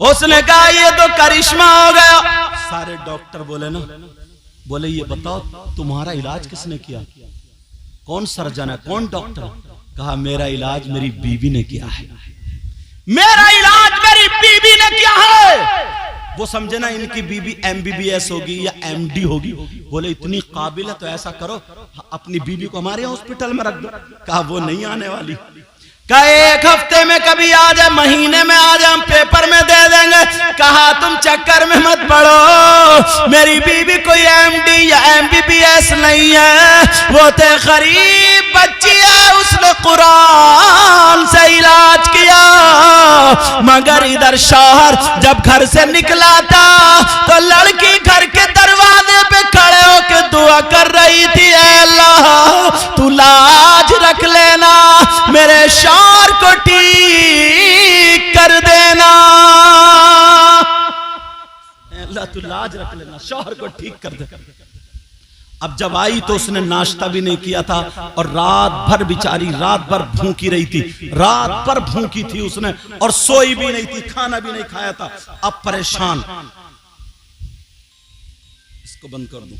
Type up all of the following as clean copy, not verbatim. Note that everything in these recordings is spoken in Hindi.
उसने कहा ये तो करिश्मा हो गया। सारे डॉक्टर बोले ना, बोले ये बताओ तुम्हारा इलाज किसने किया, कौन सर्जन है, कौन डॉक्टर? कहा मेरा इलाज मेरी बीवी ने किया है, मेरा इलाज मेरी बीवी ने किया है। वो समझे ना इनकी बीवी MBBS होगी या MD होगी। बोले इतनी काबिल है तो ऐसा करो अपनी बीवी को हमारे हॉस्पिटल में रख दो। कहा वो नहीं आने वाली। कहा एक हफ्ते में कभी आ जाए, महीने में आ जाए, हम पेपर में दे देंगे। कहा तुम चक्कर में मत पड़ो, मेरी बीवी कोई MD या MBBS नहीं है, वो तो गरीब बच्ची है, उसने कुरान से इलाज किया। मगर इधर शौहर जब घर से निकला था तो लड़की घर के दरवाजे पे खड़े होकर दुआ कर रही थी, अल्लाह तू लाज रख लेना, मेरे शौहर को ठीक कर देना, अल्लाह तू लाज रख लेना, शौहर को ठीक कर दे। अब जब आई तो उसने नाश्ता भी नहीं किया था और रात भर बेचारी रात भर भूखी रही थी, रात भर भूखी थी उसने और सोई भी नहीं थी, खाना भी नहीं खाया था। अब परेशान, इसको बंद कर दूं,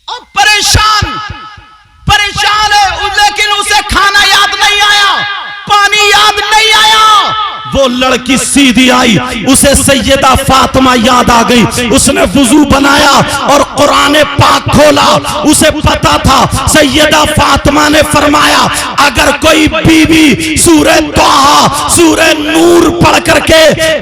अब परेशान है, लेकिन उसे खाना याद नहीं आया, पानी याद नहीं आया। वो लड़की सीधी आई, उसे सैयदा फातिमा याद आ गई। उसने वुजू बनाया और कुरान पाक खोला। उसे पता था सैयदा फातिमा ने फरमाया अगर कोई बीवी सूरह तोहा, सूरह नूर पढ़ करके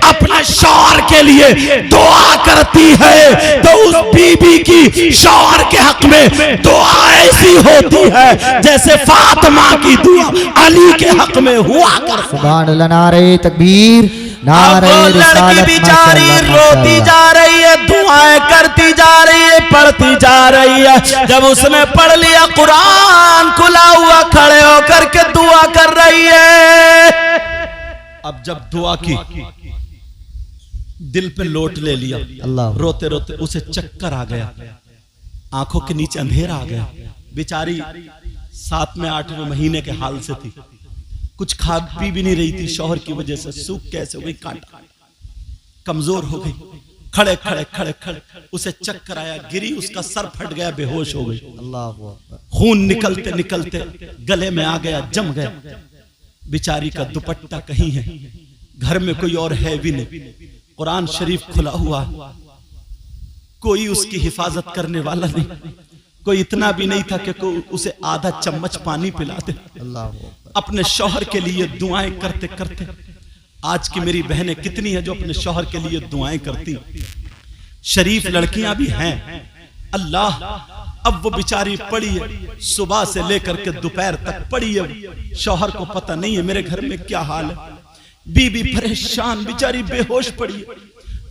अपने शौहर के लिए दुआ करती है तो उस बीवी की शौहर के हक में दुआ ऐसी होती है जैसे फातिमा की दुआ अली के हक में हुआ कर। सुभान अल्लाह, नारे तकबीर, नारे रिसालत। लड़की बेचारी रोती जा रही है, दुआएं करती जा रही है, पढ़ती जा रही है। जब उसने पढ़ लिया कुरान खुला हुआ, खड़े होकर के दुआ कर रही है। अब जब दुआ की दिल पे लोट ले लिया, अल्लाह, रोते रोते उसे चक्कर आ गया, आंखों के नीचे अंधेरा आ गया। बेचारी 7वें 8वें महीने के हाल से थी, कुछ खा पी भी नहीं रही थी, शौहर की वजह से सूख कैसे हो गई, कांटा, कमजोर हो गई। खड़े खड़े खड़े खड़े उसे चक्कर आया, गिरी, उसका सर फट गया, बेहोश हो गई। अल्लाह, खून निकलते निकलते गले में आ गया, जम गया। बेचारी का दुपट्टा कहीं है, घर में कोई और है भी नहीं, कुरान शरीफ खुला हुआ, कोई उसकी हिफाजत करने वाला नहीं, कोई इतना भी नहीं था कि कोई उसे आधा चम्मच पानी पिला दे। अपने शौहर के लिए दुआएं करते करते, आज की मेरी बहनें कितनी हैं जो अपने शौहर के लिए दुआएं करती, शरीफ लड़कियां भी हैं। अल्लाह, अब वो बेचारी पड़ी है, सुबह से लेकर के दोपहर तक पड़ी है, शौहर को पता नहीं है मेरे घर में क्या हाल है। बीबी परेशान, बेचारी बेहोश पड़ी है,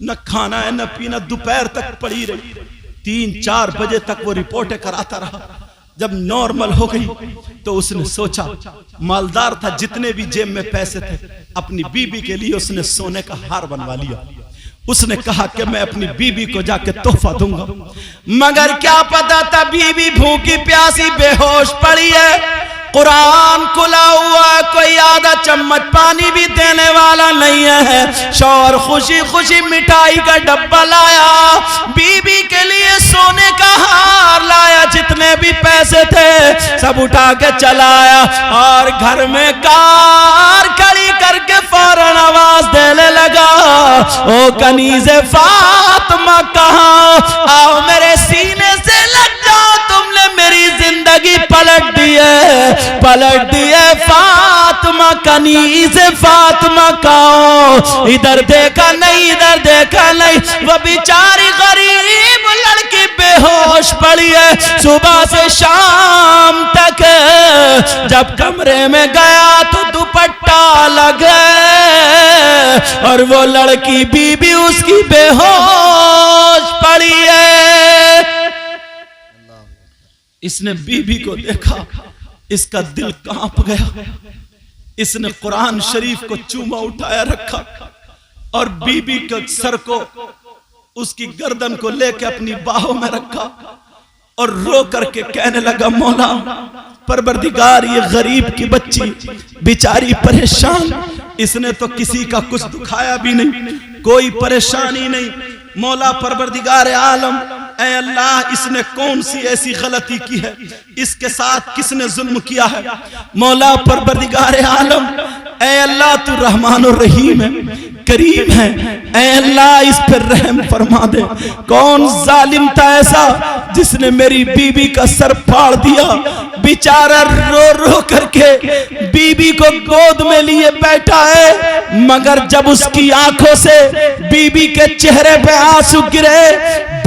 न खाना है न पीना, दोपहर तक पड़ी रही। 3-4 बजे तक वो रिपोर्टें कराता रहा। जब नॉर्मल हो गई तो उसने सोचा, मालदार था, जितने भी जेब में पैसे थे अपनी बीबी के लिए उसने सोने का हार बनवा लिया। उसने कहा कि मैं अपनी बीबी को जाके तोहफा दूंगा, मगर क्या पता था बीबी भूखी प्यासी बेहोश पड़ी है, कुरान खुला हुआ, कोई आधा चम्मच पानी भी देने वाला नहीं है। शौहर खुशी खुशी मिठाई का डब्बा लाया, बीबी के लिए सोने का हार लाया, जितने भी पैसे थे सब उठा के चलाया और घर में कार खड़ी करके फौरन आवाज देने लगा, ओ कनीज़े फातिमा कहाँ, आओ मेरे सीने से लग जाओ, तुमने मेरी जिंदगी पलट दी है, पलट दिए फातिमा, कनीज़े फातिमा कहाँ, इधर देखा नहीं, इधर देखा नहीं। वो बेचारी गरीब लड़की बेहोश पड़ी है। सुबह से शाम तक जब कमरे में गया तो दुपट्टा लगे और वो लड़की बीबी उसकी बेहोश पड़ी है। इसने बीबी को देखा, इसका दिल कांप गया। इसने कुरान शरीफ को चूमा उठाया रखा और बीबी के सर को, उसकी गर्दन को लेकर अपनी बाहों में रखा और रो करके कहने लगा, मौला परवरदिगार, ये गरीब की बच्ची बेचारी परेशान, इसने तो किसी का कुछ दुखाया भी नहीं, कोई परेशानी नहीं। मौला परवरदिगार आलम, ऐ अल्लाह इसने कौन सी ऐसी गलती की है, इसके साथ किसने जुल्म किया है। मौला परवरदिगार आलम, ऐ अल्लाह तू रहमान और रहीम है, करीम है, ऐ अल्लाह इस पर रहम फरमा दे। कौन जालिम था ऐसा जिसने मेरी बीबी का सर फाड़ दिया। बेचारा रो रो करके बीबी को गोद में लिए बैठा है, मगर जब उसकी आंखों से बीबी के चेहरे पे आंसू गिरे,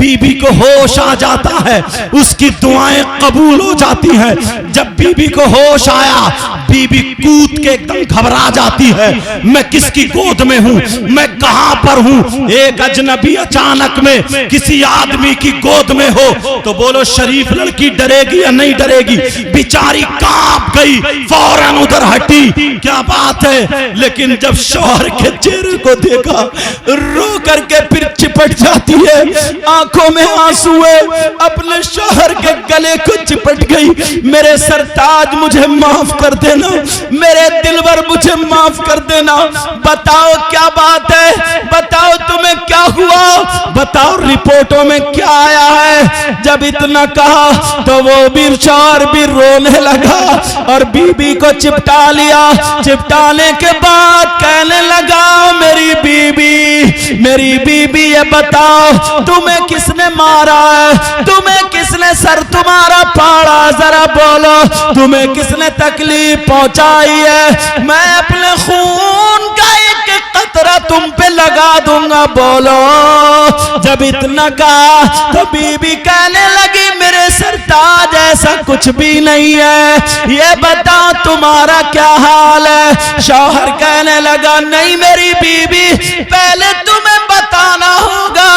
बीबी को होश आ जाता है, उसकी दुआएं कबूल हो जाती हैं। जब बीबी को होश आया, बीबी कूद के एकदम घबरा जाती है, मैं किसकी गोद में हूं, मैं कहां पर हूं। एक अजनबी अचानक में किसी आदमी की गोद में हो तो बोलो शरीफ लड़की डरेगी या नहीं डरेगी। बेचारी कांप गई, फौरन उधर हटी, क्या बात है। लेकिन जब शौहर के चेहरे को देखा, रो करके फिर चिपट जाती है, आंखों में आंसू है, अपने शौहर के गले को चिपट गई। मेरे सरताज मुझे माफ कर देना, मेरे दिलवर मुझे माफ कर देना, बताओ क्या बात है, बताओ तुम्हें क्या हुआ, बताओ रिपोर्टों में क्या आया है। जब इतना कहा तो वो भी शौहर भी रोने लगा और बीबी को चिपटा लिया। चिपटाने के बाद कहने लगा, मेरी बीबी ये बताओ तुम्हें किसने मारा है, तुम्हें किसने सर तुम्हारा फाड़ा, जरा बोलो तुम्हें किसने तकलीफ पहुंचाई है। मैं अपने खून का एक कतरा तुम पे लगा दूंगा, बोलो। जब इतना कहा तो बीबी कहने लगी, मेरे सरताज ऐसा कुछ भी नहीं है, ये बताओ तुम्हारा क्या हाल है। शौहर कहने लगा, नहीं मेरी बीबी, पहले तुम्हें बताना होगा,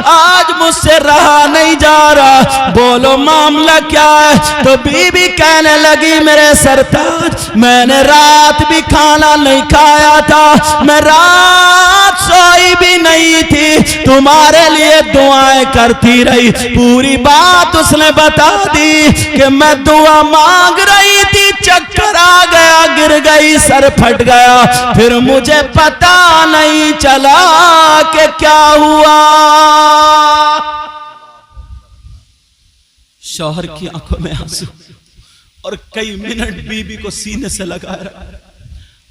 आज मुझसे रहा नहीं जा रहा, बोलो मामला क्या है। तो बीबी कहने लगी, मेरे सरताज मैंने रात भी खाना नहीं खाया था, मैं रात सोई भी नहीं थी, तुम्हारे लिए दुआएं करती रही। पूरी बात उसने बता दी कि मैं दुआ मांग रही थी, चक्कर आ गया, गिर गई, सर फट गया, फिर मुझे पता नहीं चला कि क्या हुआ। शौहर की आंखों में आंसू और कई मिनट बीबी को सीने से लगाया रहा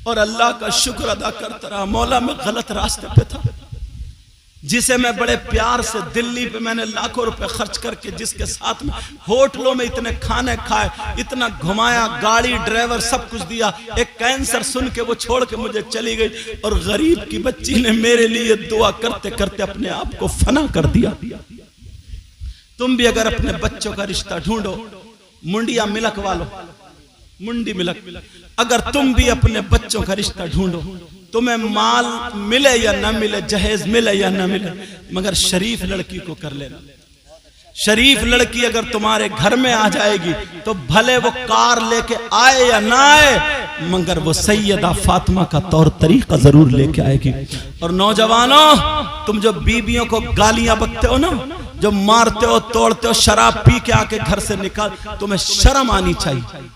और अल्लाह का शुक्र अदा करता रहा। मौला मैं गलत रास्ते पे था, जिसे मैं बड़े प्यार से दिल्ली पे मैंने लाखों रुपए खर्च करके, जिसके साथ में होटलों में इतने खाने खाए, इतना घुमाया, गाड़ी ड्राइवर सब कुछ दिया, एक कैंसर सुन के वो छोड़ के मुझे चली गई और गरीब की बच्ची ने मेरे लिए दुआ करते करते अपने आप को फना कर दिया। तुम भी अगर अपने बच्चों का रिश्ता ढूंढो, मुंडिया मिलक वालों, मुंडी मिलक, अगर तुम भी अपने बच्चों का रिश्ता ढूंढो, तुम्हें माल मिले या ना मिले, जहेज मिले या ना मिले, मगर शरीफ लड़की को कर लेना। शरीफ लड़की अगर तुम्हारे घर में आ जाएगी तो भले वो कार लेके आए या ना आए, मगर वो सैयदा फातिमा का तौर तरीका जरूर लेके आएगी। और नौजवानों, तुम जो बीबियों को गालियां बकते हो ना, जो मारते हो, तोड़ते हो, शराब पी के आके घर से निकाल, तुम्हें शर्म आनी चाहिए।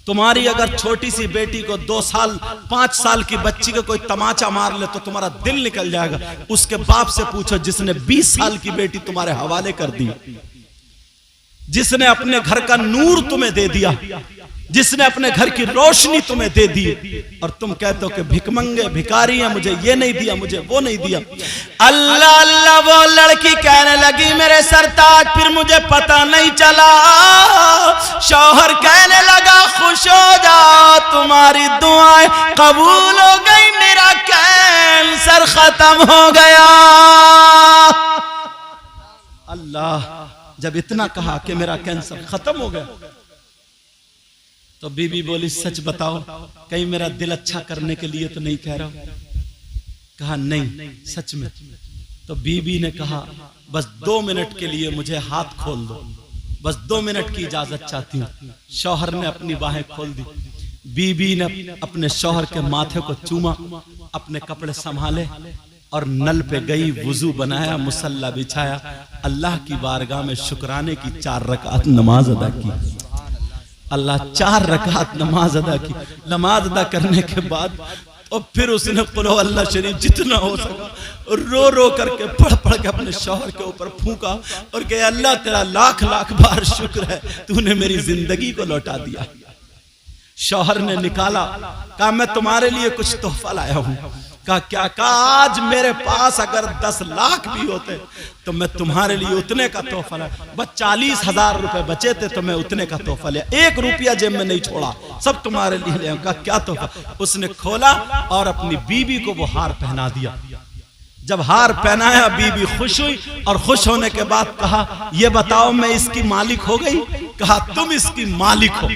तुम्हारी अगर छोटी सी बेटी को 2 साल 5 साल की बच्ची को कोई तमाचा मार ले तो तुम्हारा दिल निकल जाएगा। उसके बाप से पूछो जिसने 20 साल की बेटी तुम्हारे हवाले कर दी, जिसने अपने घर का नूर तुम्हें दे दिया, जिसने अपने घर की रोशनी तुम्हें दे दी, और तुम कहते हो कि भिकमंगे भिखारी हैं, मुझे ये नहीं दिया, मुझे वो नहीं दिया। अल्लाह अल्लाह, वो लड़की कहने लगी, मेरे सरताज फिर मुझे पता नहीं चला। शौहर कहने लगा, खुश हो जाओ, तुम्हारी दुआएं कबूल हो गई, मेरा कैंसर खत्म हो गया। अल्लाह जब इतना कहा कि मेरा कैंसर खत्म हो गया, तो बीबी बोली, सच बताओ, कहीं मेरा दिल अच्छा करने के लिए तो नहीं कह रहा हो? कहा नहीं, सच में। तो बीबी ने कहा, बस 2 मिनट के लिए मुझे हाथ खोल दो, बस 2 मिनट की इजाजत चाहती हूँ। शौहर ने अपनी बाहें खोल दी, बीबी ने अपने शौहर के माथे को चूमा, अपने कपड़े संभाले और नल पे गई, वुजू बनाया, मुसल्ला बिछाया, अल्लाह की बारगाह में शुक्राने की 4 रकात नमाज अदा की। अल्लाह 4 रकात नमाज अदा की। नमाज अदा करने के बाद और फिर उसने कुल अल्लाह शरीफ जितना हो सका रो रो करके पढ़ पढ़ के अपने शौहर के ऊपर फूंका और कहे अल्लाह तेरा लाख लाख बार शुक्र है तूने मेरी जिंदगी को लौटा दिया। शौहर ने निकाला, कहा मैं तुम्हारे लिए कुछ तोहफा लाया हूं। कहा क्या? कहा आज मेरे पास अगर 10 लाख भी होते तो मैं तुम्हारे लिए उतने का तोहफा लाया। बस 40,000 रुपए बचे थे तो मैं उतने का तोहफा लिया, 1 रुपया जेब में नहीं छोड़ा, सब तुम्हारे लिए ले। कहा क्या तोहफा? उसने खोला और अपनी बीबी को वो हार पहना दिया। जब हार पहनाया बीबी खुश हुई और खुश होने के बाद कहा ये बताओ मैं इसकी मालिक हो गई? कहा तुम इसकी मालिक हो,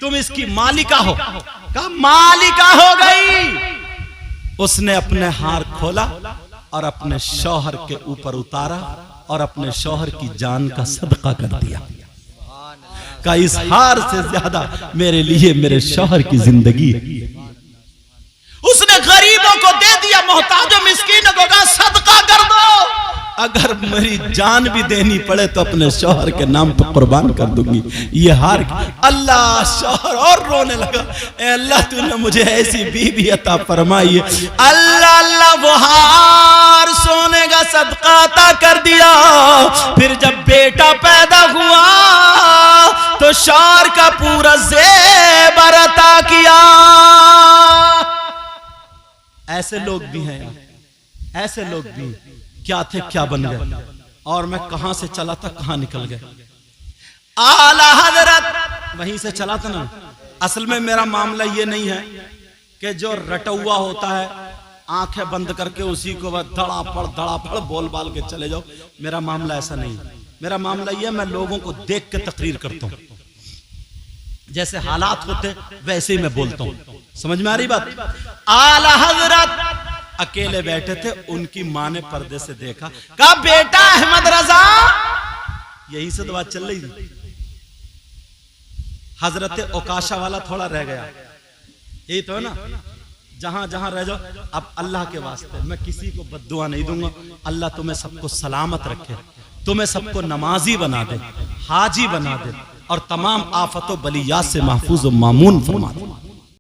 तुम इसकी मालिका हो। कहा मालिका हो गई। उसने अपने हार खोला और अपने शौहर के ऊपर उतारा और अपने शौहर की जान का सदका कर दिया। कहा इस हार से ज्यादा मेरे लिए मेरे शौहर की जिंदगी है। उसने गरीबों को दे दिया, मोहताजों मिस्कीनों को कहा सदका कर दो। अगर मेरी जान भी देनी पड़े तो अपने शौहर के नाम पर कुर्बान कर दूंगी। ये हार अल्लाह, शौहर और रोने लगा, ए अल्लाह तूने मुझे ऐसी बीवी अता फरमाई है। अल्लाह अल्लाह वो हार सोने का सदका अता कर दिया। फिर जब बेटा पैदा हुआ तो शौहर का पूरा ज़ेवर अता किया। ऐसे लोग भी हैं यार, ऐसे लोग भी क्या थे क्या बन गए, और मैं कहां से चला था कहां निकल गए। आला हजरत वहीं से चला था ना। असल में मेरा मामला ये नहीं है कि जो रटुआ होता है आंखें बंद करके उसी को धड़ाफड़ बोल बाल के चले जाओ। मेरा मामला ऐसा नहीं है। मेरा मामला ये, मैं लोगों को देख के तकरीर करता हूं, जैसे हालात होते वैसे ही मैं बोलता हूं। समझ में आ रही बात? आला हजरत अकेले बैठे थे, उनकी माँ ने पर्दे से देखा, कहा बेटा अहमद रजा। यही से तो बात चल रही थी। हजरत ओकाशा वाला थोड़ा रह गया, यही तो है ना, जहां जहां रह जाओ। अब अल्लाह के वास्ते मैं किसी को बद्दुआ नहीं दूंगा। अल्लाह तुम्हें सबको सलामत रखे, तुम्हें सबको नमाजी बना दे, हाजी बना दे और तमाम आफतों बलियात से महफूज व मामून फरमा दे।